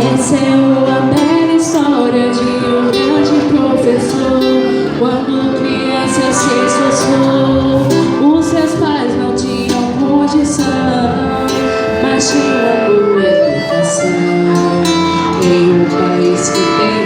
Essa é uma bela história de um grande professor. Quando criança se esforçou, os seus pais não tinham condição, mas tinham boa educação. Em um país que tem